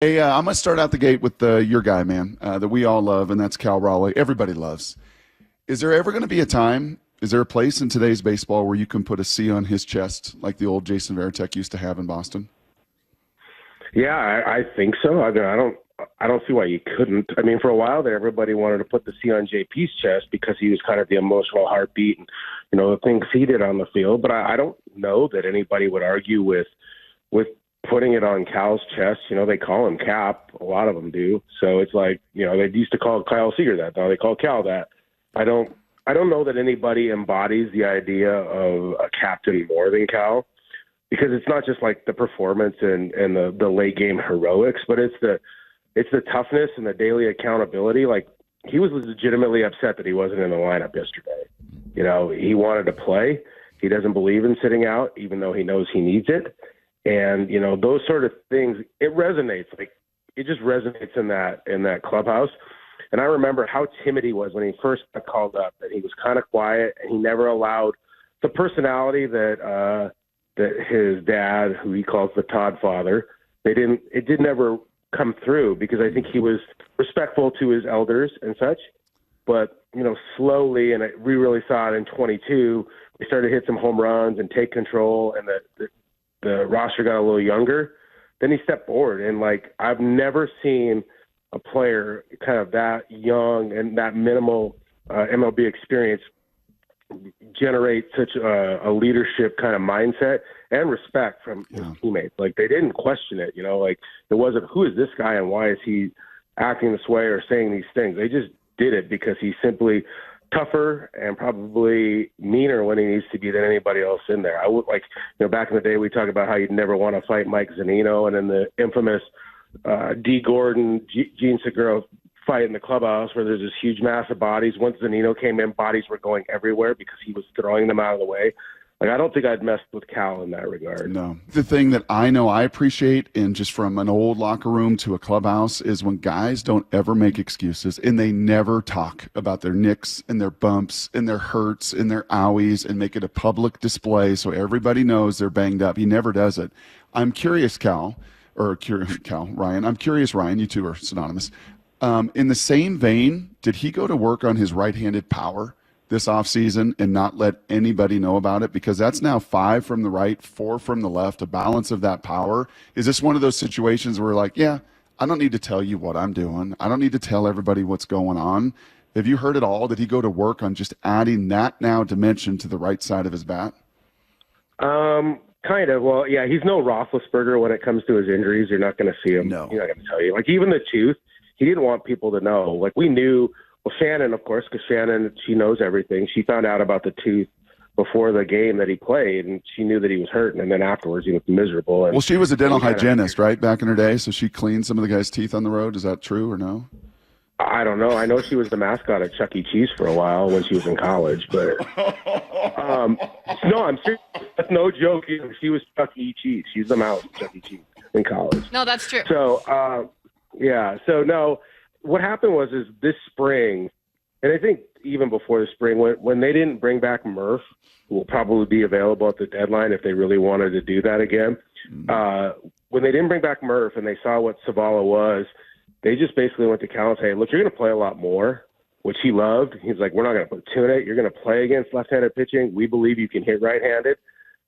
Hey, I'm going to start out the gate with your guy, man, that we all love, and that's Cal Raleigh. Everybody loves. Is there ever going to be a time, is there a place in today's baseball where you can put a C on his chest like the old Jason Varitek used to have in Boston? Yeah, I think so. I don't see why you couldn't. I mean, for a while there, everybody wanted to put the C on JP's chest because he was kind of the emotional heartbeat and the things he did on the field. But I don't know that anybody would argue with putting it on Cal's chest. They call him Cap. A lot of them do. So it's like they used to call Kyle Seager that. Now they call Cal that. I don't. I don't know that anybody embodies the idea of a captain more than Cal, because it's not just like the performance and the late game heroics, but it's the toughness and the daily accountability. Like, he was legitimately upset that he wasn't in the lineup yesterday. He wanted to play. He doesn't believe in sitting out, even though he knows he needs it. And those sort of things, it resonates. Like, it just resonates in that clubhouse. And I remember how timid he was when he first got called up, and he was kind of quiet, and he never allowed the personality that his dad, who he calls the Todd father, it didn't ever come through, because I think he was respectful to his elders and such. But, slowly, and we really saw it in 22, we started to hit some home runs and take control, and the roster got a little younger. Then he stepped forward, and I've never seen a player kind of that young and that minimal MLB experience generate such a leadership kind of mindset and respect from his teammates. Like, they didn't question it, it wasn't, who is this guy and why is he acting this way or saying these things? They just did it because he's simply tougher and probably meaner when he needs to be than anybody else in there. I would back in the day, we talk about how you'd never want to fight Mike Zunino, and then the infamous D. Gordon, Gene Segura fight in the clubhouse where there's this huge mass of bodies. Once Zanino came in, bodies were going everywhere because he was throwing them out of the way. I don't think I'd messed with Cal in that regard. No. The thing that I know I appreciate, and just from an old locker room to a clubhouse, is when guys don't ever make excuses and they never talk about their nicks and their bumps and their hurts and their owies and make it a public display so everybody knows they're banged up. He never does it. I'm curious, Ryan. I'm curious, Ryan, you two are synonymous. In the same vein, did he go to work on his right-handed power this offseason and not let anybody know about it? Because that's now 5 from the right, 4 from the left, a balance of that power. Is this one of those situations where I don't need to tell you what I'm doing. I don't need to tell everybody what's going on. Have you heard it all? Did he go to work on just adding that now dimension to the right side of his bat? Kind of. Well, yeah, he's no Roethlisberger when it comes to his injuries. You're not going to see him. No. He's not going to tell you. Even the tooth, he didn't want people to know. We knew. Well, Shannon, of course, because Shannon, she knows everything. She found out about the tooth before the game that he played, and she knew that he was hurting. And then afterwards, he looked miserable. And she was a dental hygienist, right, back in her day, so she cleaned some of the guys' teeth on the road. Is that true or no? I don't know. I know she was the mascot at Chuck E. Cheese for a while when she was in college, but no, I'm serious. That's no joke. She was Chuck E. Cheese. She's the mouse at Chuck E. Cheese in college. No, that's true. So, yeah. So, no, what happened was this spring, and I think even before the spring, when they didn't bring back Murph, who will probably be available at the deadline if they really wanted to do that again. When they didn't bring back Murph and they saw what Savala was, they just basically went to Cal and said, look, you're going to play a lot more, which he loved. He's like, we're not going to platoon it. You're going to play against left-handed pitching. We believe you can hit right-handed.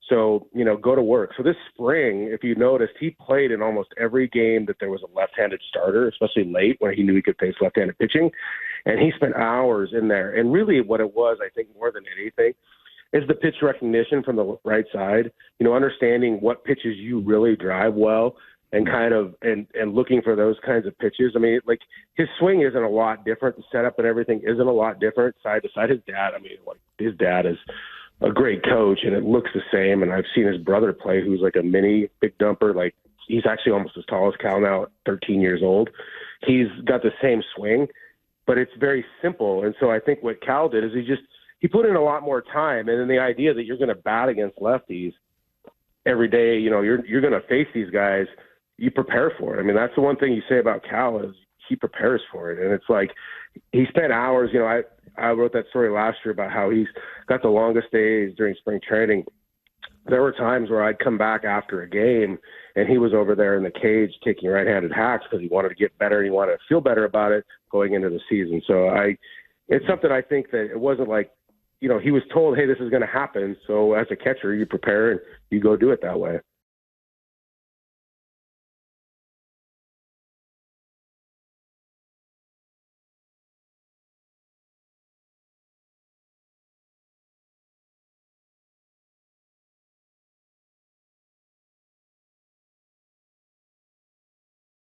So, go to work. So this spring, if you noticed, he played in almost every game that there was a left-handed starter, especially late when he knew he could face left-handed pitching. And he spent hours in there. And really what it was, I think, more than anything, is the pitch recognition from the right side, understanding what pitches you really drive well, and kind of and looking for those kinds of pitches. I mean, his swing isn't a lot different. The setup and everything isn't a lot different side to side. His dad, his dad is a great coach, and it looks the same. And I've seen his brother play, who's like a mini big dumper. He's actually almost as tall as Cal now, at 13 years old. He's got the same swing, but it's very simple. And so I think what Cal did is he put in a lot more time. And then the idea that you're going to bat against lefties every day, you're going to face these guys. You prepare for it. I mean, that's the one thing you say about Cal is he prepares for it. And it's like he spent hours, I wrote that story last year about how he's got the longest days during spring training. There were times where I'd come back after a game and he was over there in the cage taking right-handed hacks because he wanted to get better and he wanted to feel better about it going into the season. So it's something I think that it wasn't like, he was told, hey, this is going to happen. So as a catcher, you prepare and you go do it that way.